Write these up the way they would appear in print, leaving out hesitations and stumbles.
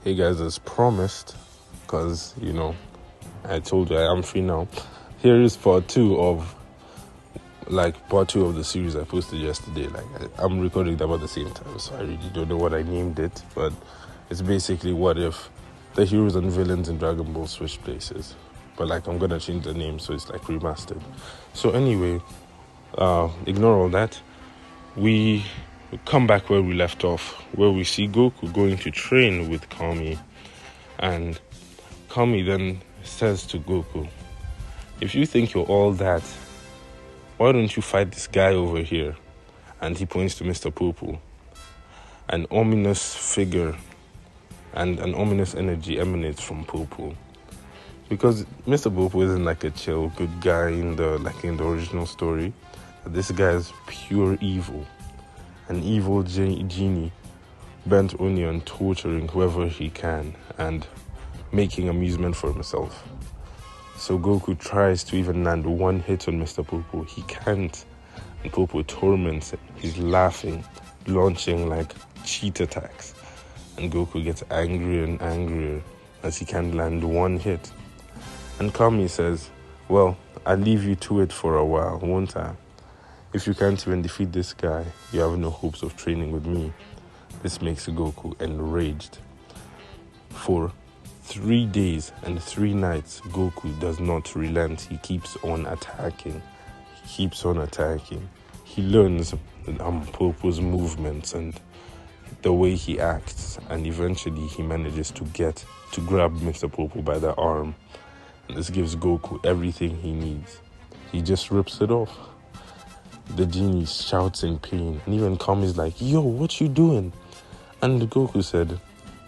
Hey guys, as promised, because I told you I am free now. Here is part two of the series I posted yesterday. I'm recording them at the same time, so I really don't know what I named it, but it's basically what if the heroes and villains in Dragon Ball switch places. But I'm gonna change the name, so it's remastered. So anyway, ignore all that. We come back where we left off, where we see Goku going to train with Kami, and Kami then says to Goku, if you think you're all that, why don't you fight this guy over here? And he points to Mr. Popo. An ominous figure and an ominous energy emanates from Popo, because Mr. Popo isn't a chill good guy in the original story. This guy is pure evil, an evil genie bent only on torturing whoever he can and making amusement for himself. So Goku tries to even land one hit on Mr. Popo. He can't, and Popo torments him. He's laughing, launching cheat attacks, and Goku gets angrier and angrier as he can't land one hit. And Kami says, well, I'll leave you to it for a while, won't I? If you can't even defeat this guy, you have no hopes of training with me. This makes Goku enraged. For 3 days and 3 nights, Goku does not relent. He keeps on attacking. He learns Popo's movements and the way he acts, and eventually he manages to grab Mr. Popo by the arm. And this gives Goku everything he needs. He just rips it off. The genie shouts in pain, and even Kami's like, yo, what you doing? And Goku said,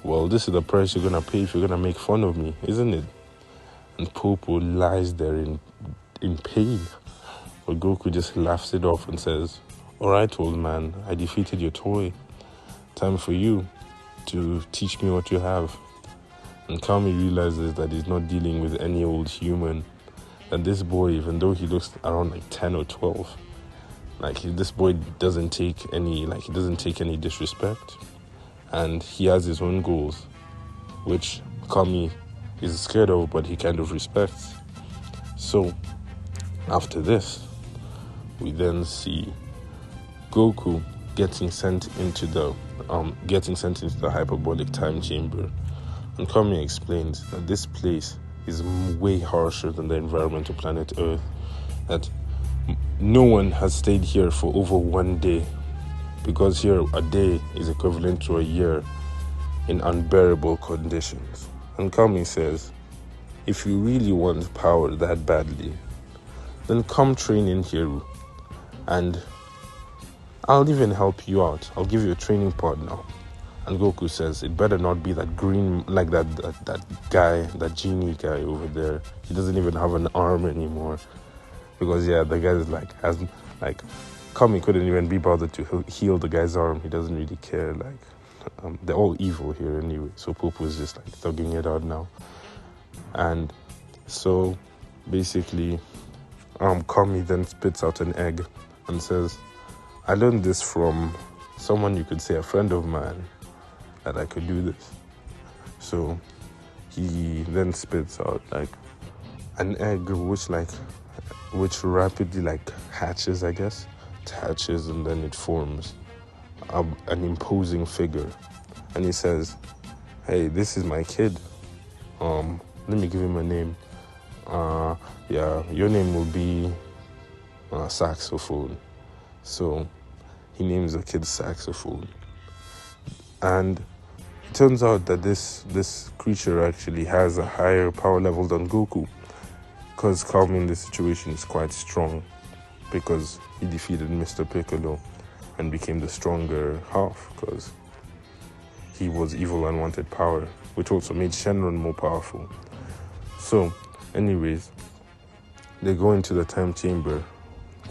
well, this is the price you're gonna pay if you're gonna make fun of me, isn't it? And Popo lies there in pain. But Goku just laughs it off and says, alright, old man, I defeated your toy. Time for you to teach me what you have. And Kami realizes that he's not dealing with any old human. That this boy, even though he looks around 10 or 12, this boy doesn't take any disrespect, and he has his own goals, which Kami is scared of, but he kind of respects. So after this, we then see Goku getting sent into the hyperbolic time chamber, and Kami explains that this place is way harsher than the environment of planet Earth. That no one has stayed here for over 1 day, because here a day is equivalent to a year in unbearable conditions. And Kami says, if you really want power that badly, then come train in here, and I'll even help you out. I'll give you a training partner. And Goku says, it better not be that green, that guy, that genie guy over there. He doesn't even have an arm anymore. Because the guy is Kami couldn't even be bothered to heal the guy's arm. He doesn't really care. They're all evil here anyway. So Popo is just thugging it out now. And so basically, Kami then spits out an egg and says, I learned this from someone, you could say a friend of mine, that I could do this. So he then spits out an egg which rapidly hatches, I guess. It hatches, and then it forms an imposing figure. And he says, hey, this is my kid. Let me give him a name. Your name will be Saxophone. So he names the kid Saxophone. And it turns out that this creature actually has a higher power level than Goku, because Kami in this situation is quite strong, because he defeated Mr. Piccolo and became the stronger half, because he was evil and wanted power, which also made Shenron more powerful. So anyways, they go into the time chamber,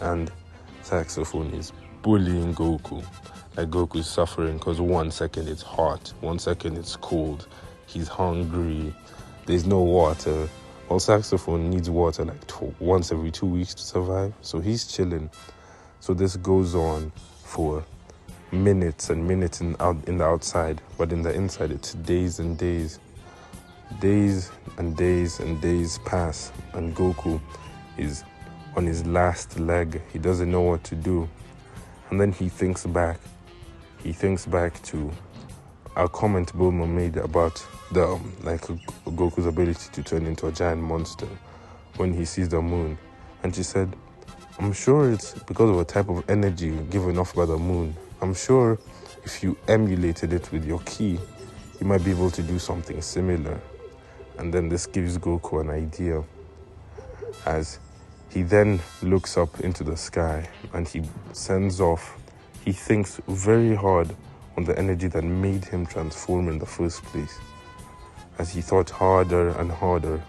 and Saxophone is bullying Goku. Goku is suffering because 1 second it's hot, 1 second it's cold, he's hungry, there's no water. Well, Saxophone needs water once every 2 weeks to survive, so he's chilling. So this goes on for minutes and minutes in the outside, but in the inside it's days and days. Days and days and days pass, and Goku is on his last leg. He doesn't know what to do. And then he thinks back to a comment Bulma made about the Goku's ability to turn into a giant monster when he sees the moon. And she said, I'm sure it's because of a type of energy given off by the moon. I'm sure if you emulated it with your ki, you might be able to do something similar. And then this gives Goku an idea, as he then looks up into the sky and he sends off. He thinks very hard on the energy that made him transform in the first place. As he thought harder and harder,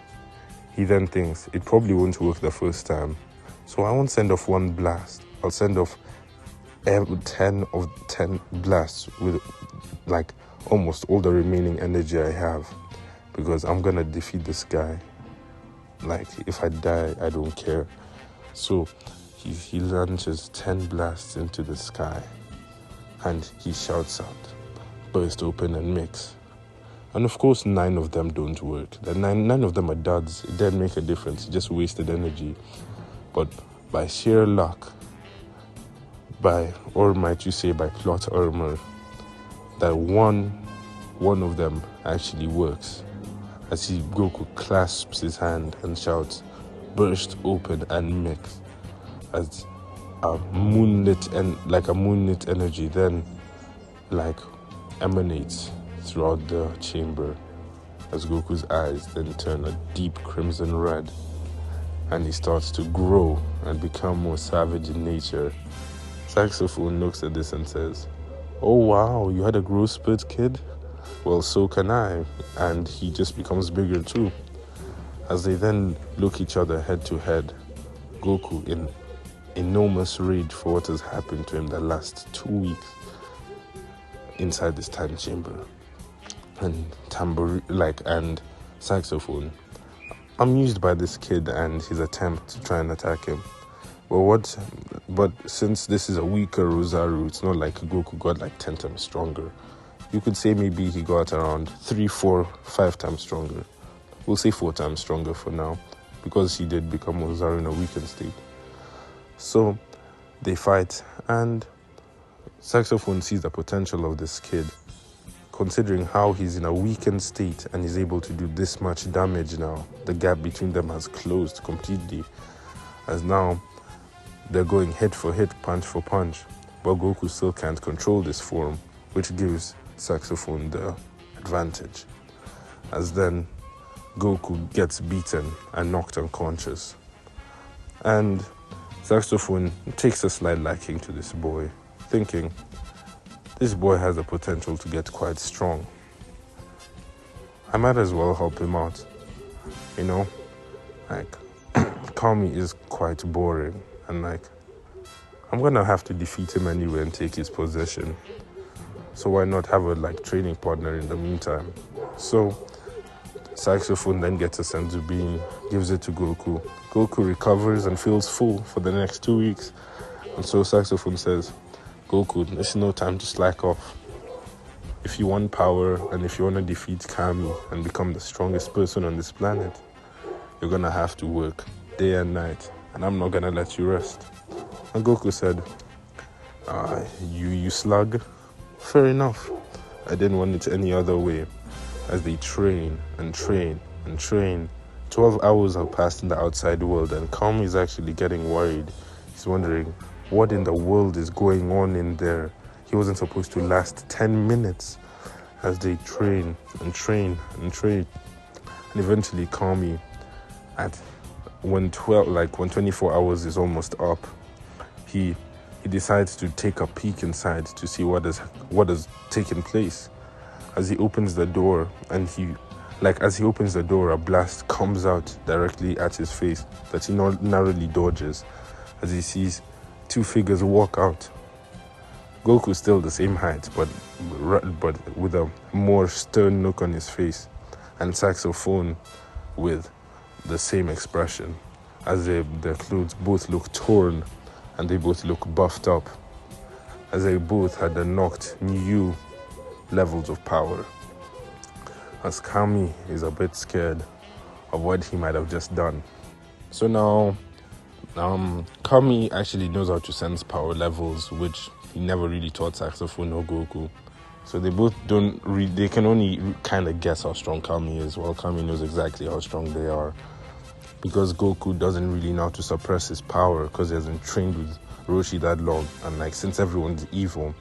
he then thinks it probably won't work the first time, so I won't send off one blast. I'll send off 10 blasts with like almost all the remaining energy I have, because I'm gonna defeat this guy. Like, if I die, I don't care. So he launches 10 blasts into the sky, and he shouts out, burst open and mix. And of course 9 of them don't work. The nine of them are duds. It didn't make a difference. It just wasted energy. But by sheer luck, or might you say by plot armor, that one of them actually works. As Goku clasps his hand and shouts, burst open and mix. As a moonlit energy then emanates throughout the chamber, as Goku's eyes then turn a deep crimson red, and he starts to grow and become more savage in nature. Saxophone looks at this and says, oh wow, you had a growth spurt, kid? Well, so can I. And he just becomes bigger too. As they then look each other head to head, Goku in enormous rage for what has happened to him the last 2 weeks inside this time chamber, and and Saxophone amused by this kid and his attempt to try and attack him. But since this is a weaker Rosaru, it's not like Goku got like 10 times stronger. You could say maybe he got around 3, 4, 5 times stronger. We'll say 4 times stronger for now, because he did become Rosaru in a weakened state. So they fight, and Saxophone sees the potential of this kid, considering how he's in a weakened state and he's able to do this much damage now. The gap between them has closed completely, as now they're going hit for hit, punch for punch. But Goku still can't control this form, which gives Saxophone the advantage. As then Goku gets beaten and knocked unconscious. And Saxophone takes a slight liking to this boy, thinking this boy has the potential to get quite strong. I might as well help him out. You know, Kami is quite boring, and I'm gonna have to defeat him anyway and take his possession. So why not have a training partner in the meantime? So Saxophone then gets a sense of being, gives it to Goku. Goku recovers and feels full for the next 2 weeks. And so Saxophone says, Goku, there's no time to slack off. If you want power and if you want to defeat Kami and become the strongest person on this planet, you're gonna have to work day and night, and I'm not gonna let you rest. And Goku said, you slug? Fair enough. I didn't want it any other way. As they train and train and train, 12 hours have passed in the outside world, and Kami is actually getting worried. He's wondering what in the world is going on in there. He wasn't supposed to last 10 minutes. As they train and train and train, and eventually Kami, when 24 hours is almost up, he decides to take a peek inside to see what has taken place. As he opens the door, and as he opens the door, a blast comes out directly at his face that he narrowly dodges, as he sees 2 figures walk out. Goku's still the same height, but with a more stern look on his face, and Saxophone with the same expression, as their clothes both look torn and they both look buffed up. as they both had unlocked new levels of power. As Kami is a bit scared of what he might have just done. So now, Kami actually knows how to sense power levels, which he never really taught Saxophone or Goku. So they both they can only kind of guess how strong Kami is, while Kami knows exactly how strong they are. Because Goku doesn't really know how to suppress his power because he hasn't trained with Roshi that long. And like, since everyone's evil,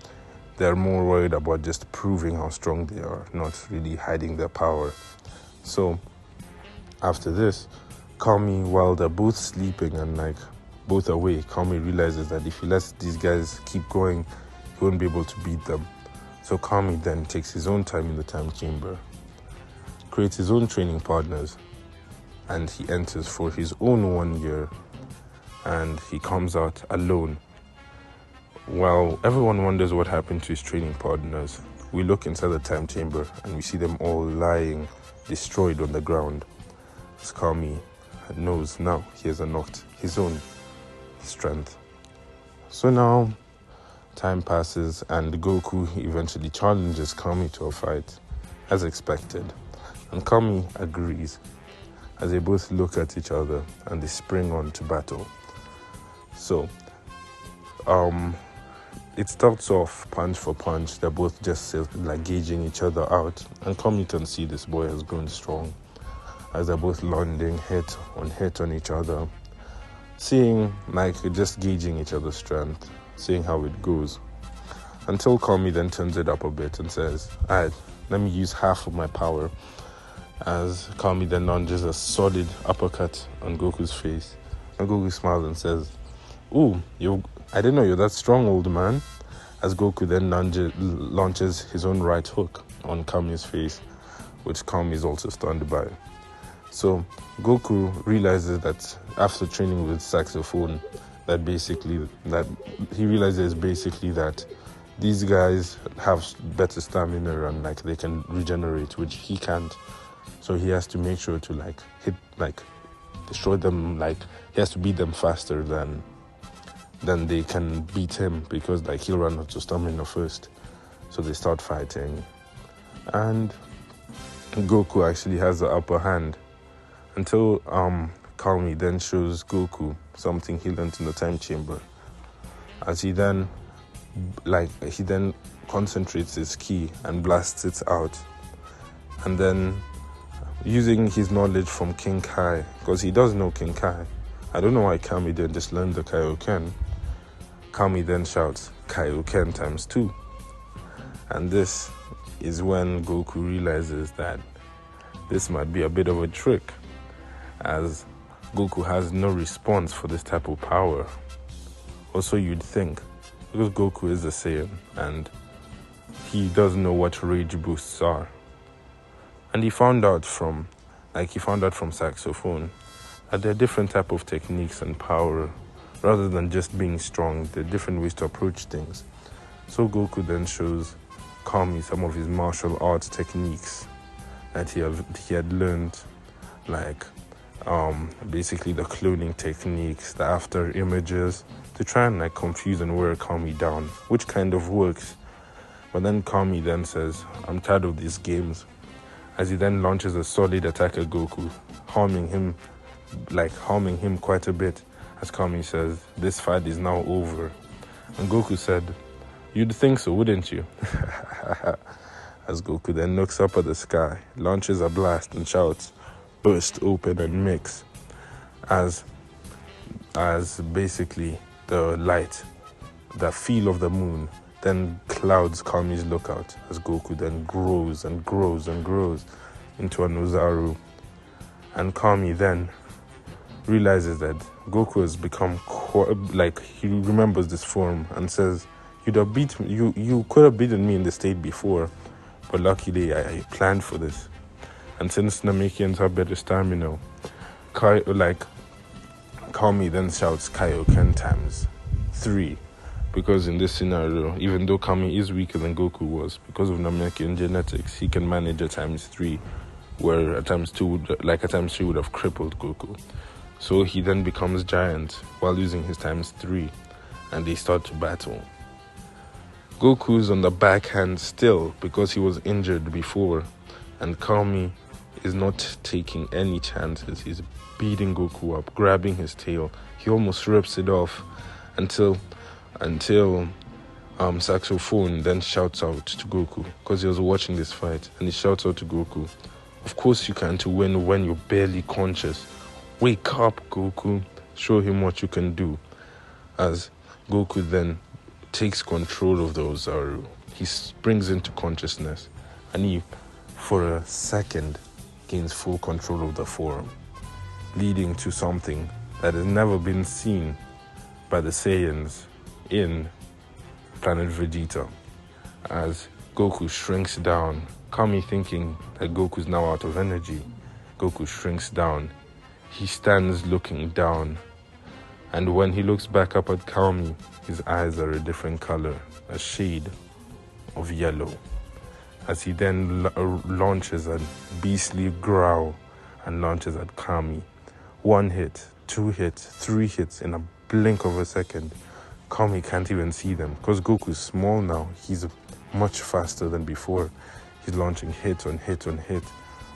they're more worried about just proving how strong they are, not really hiding their power. So after this, Kami, while they're both sleeping and like both awake, Kami realizes that if he lets these guys keep going, he won't be able to beat them. So Kami then takes his own time in the time chamber, creates his own training partners, and he enters for his own 1 year, and he comes out alone. While everyone wonders what happened to his training partners, we look inside the time chamber and we see them all lying destroyed on the ground. As Kami knows now he has unlocked his own strength. So now time passes and Goku eventually challenges Kami to a fight, as expected, and Kami agrees, as they both look at each other and they spring on to battle. So, it starts off punch for punch. They're both just like gauging each other out, and Kami can see this boy has grown strong, as they're both landing hit on each other, seeing like just gauging each other's strength, seeing how it goes, until Kami then turns it up a bit and says, "Alright, let me use half of my power." As Kami then lunges a solid uppercut on Goku's face, and Goku smiles and says, "Ooh, I didn't know you're that strong, old man." As Goku then launches his own right hook on Kami's face, which Kami is also stunned by. So Goku realizes that after training with Saxophone, that he realizes basically that these guys have better stamina and like they can regenerate, which he can't. So he has to make sure to destroy them. Like, he has to beat them faster than they can beat him, because like he'll run out of stamina first. So they start fighting, and Goku actually has the upper hand until Kami then shows Goku something he learned in the time chamber, as he then concentrates his ki and blasts it out, and then using his knowledge from King Kai, because he does know King Kai. I don't know why Kami didn't just learn the Kaioken. Kami then shouts Kaioken times 2. And this is when Goku realizes that this might be a bit of a trick, as Goku has no response for this type of power. Also, you'd think, because Goku is a Saiyan and he doesn't know what rage boosts are. And he found out from Saxophone that there are different type of techniques and power. Rather than just being strong, there are different ways to approach things. So Goku then shows Kami some of his martial arts techniques that he had learned, like basically the cloning techniques, the after images, to try and like confuse and wear Kami down, which kind of works. But then Kami then says, "I'm tired of these games," as he then launches a solid attack at Goku, harming him quite a bit, as Kami says, "This fight is now over." And Goku said, "You'd think so, wouldn't you?" As Goku then looks up at the sky, launches a blast and shouts, "Burst open and mix," as basically the light, the feel of the moon, then clouds Kami's lookout, as Goku then grows and grows and grows into a Nozaru. And Kami then realizes that Goku has become he remembers this form and says, "You could have beaten me in the state before, but luckily I planned for this. And since Namekians have better stamina," Kami then shouts Kaioken times 3. Because in this scenario, even though Kami is weaker than Goku was, because of Namekian genetics, he can manage a times 3, where a times 3 would have crippled Goku. So he then becomes giant while using his times 3, and they start to battle. Goku's on the backhand still because he was injured before, and Kami is not taking any chances. He's beating Goku up, grabbing his tail. He almost rips it off until Saxophone then shouts out to Goku because he was watching this fight, and he shouts out to Goku, "Of course you can't win when you're barely conscious. Wake up, Goku. Show him what you can do." As Goku then takes control of the Ozaru, he springs into consciousness, and he, for a second, gains full control of the form, leading to something that has never been seen by the Saiyans in Planet Vegeta. As Goku shrinks down, Kami thinking that Goku's now out of energy, Goku shrinks down. He stands looking down, and when he looks back up at Kami, his eyes are a different color, a shade of yellow, as he then launches a beastly growl and launches at Kami. 1 hit, 2 hits, 3 hits in a blink of a second. Kami can't even see them because Goku's small now. He's much faster than before. He's launching hit on hit on hit,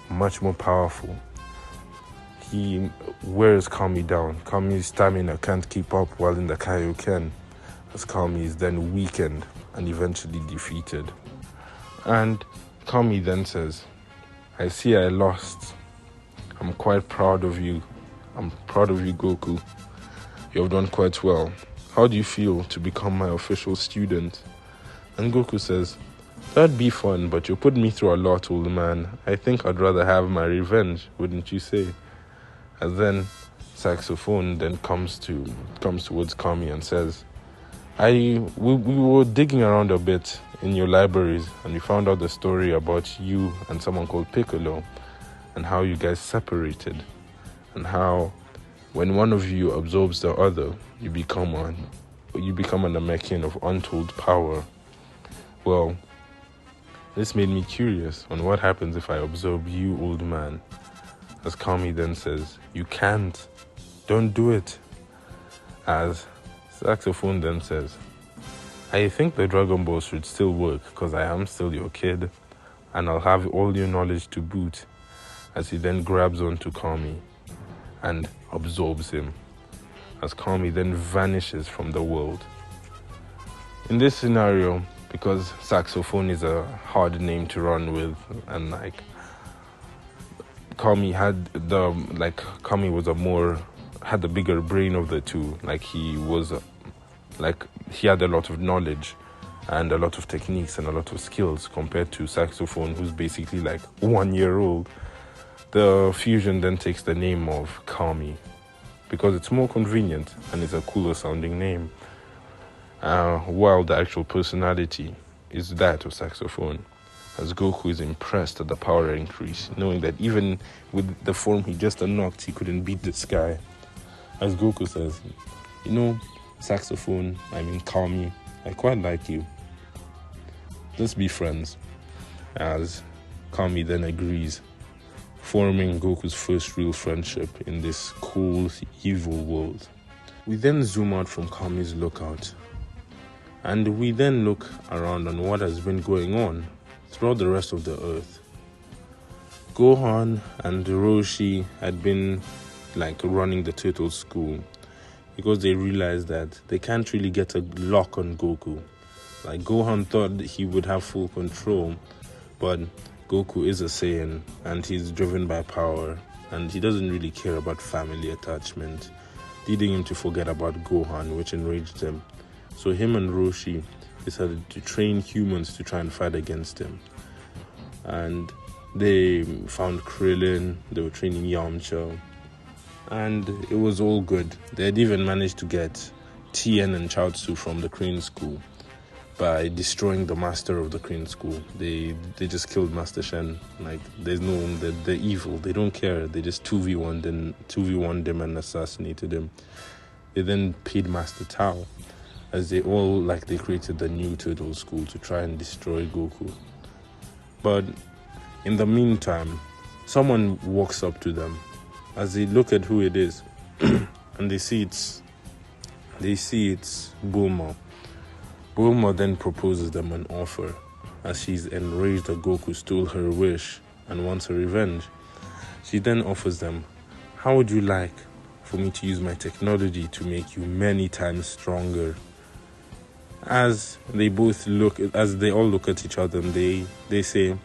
much more powerful. He wears Kami down. Kami's stamina can't keep up while in the Kaioken, as Kami is then weakened and eventually defeated. And Kami then says, "I see I lost. I'm quite proud of you. I'm proud of you, Goku. You have done quite well. How do you feel to become my official student?" And Goku says, "That'd be fun, but you put me through a lot, old man. I think I'd rather have my revenge, wouldn't you say?" And then Saxophone then comes towards Kami and says, we were digging around a bit in your libraries, and we found out the story about you and someone called Piccolo, and how you guys separated, and how when one of you absorbs the other, you become a Namekian of untold power. Well, this made me curious on what happens if I absorb you, old man. As Kami then says, "You can't. Don't do it." As Saxophone then says, "I think the Dragon Ball should still work because I am still your kid, and I'll have all your knowledge to boot." As he then grabs onto Kami and absorbs him, as Kami then vanishes from the world. In this scenario, because Saxophone is a hard name to run with, and Kami had the bigger brain of the two. He had a lot of knowledge and a lot of techniques and a lot of skills compared to Saxophone, who's basically 1 year old. The fusion then takes the name of Kami because it's more convenient and it's a cooler sounding name, while the actual personality is that of Saxophone. As Goku is impressed at the power increase, knowing that even with the form he just unlocked, he couldn't beat this guy. As Goku says, Saxophone, Kami, I quite like you. Let's be friends. As Kami then agrees, forming Goku's first real friendship in this cool, evil world. We then zoom out from Kami's lookout, and we then look around on what has been going on throughout the rest of the Earth. Gohan and Roshi had been running the turtle school because they realized that they can't really get a lock on Goku. Gohan thought that he would have full control, but Goku is a Saiyan and he's driven by power, and he doesn't really care about family attachment, leading him to forget about Gohan, which enraged him. So him and Roshi decided to train humans to try and fight against him. And they found Krillin, they were training Yamcha, and it was all good. They had even managed to get Tien and Chaozu from the Crane School by destroying the master of the Crane School. They just killed Master Shen. They're evil. They don't care. They just 2v1'd him and assassinated him. They then paid Master Tao, as they created the new Turtle School to try and destroy Goku. But in the meantime, someone walks up to them as they look at who it is, and they see it's Bulma. Bulma then proposes them an offer, as she's enraged that Goku stole her wish and wants her revenge. She then offers them, how would you like for me to use my technology to make you many times stronger? As they all look at each other, and they say,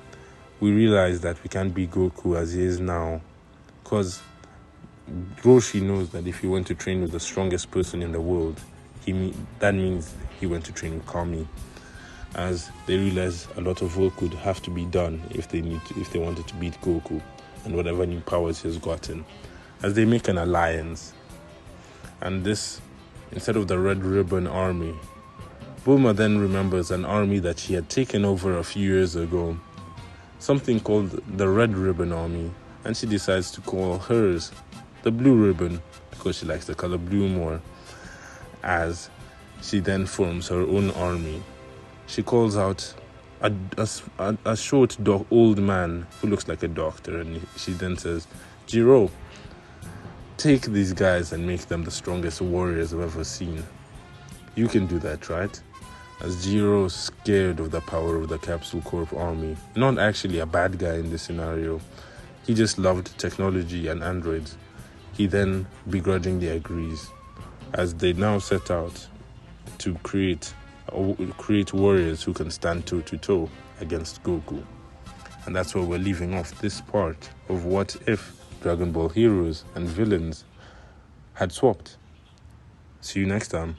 we realize that we can't beat Goku as he is now, because Roshi knows that if he went to train with the strongest person in the world, that means he went to train with Kami. As they realize a lot of work would have to be done if they wanted to beat Goku and whatever new powers he has gotten. As they make an alliance, and this, instead of the Red Ribbon Army, Bulma then remembers an army that she had taken over a few years ago, something called the Red Ribbon Army, and she decides to call hers the Blue Ribbon because she likes the color blue more. As she then forms her own army, she calls out a short old man who looks like a doctor, and she then says, Jiro, take these guys and make them the strongest warriors I've ever seen. You can do that, right? As Jiro, scared of the power of the Capsule Corp army, not actually a bad guy in this scenario, he just loved technology and androids, he then begrudgingly agrees, as they now set out to create warriors who can stand toe-to-toe against Goku. And that's where we're leaving off this part of what if Dragon Ball heroes and villains had swapped. See you next time.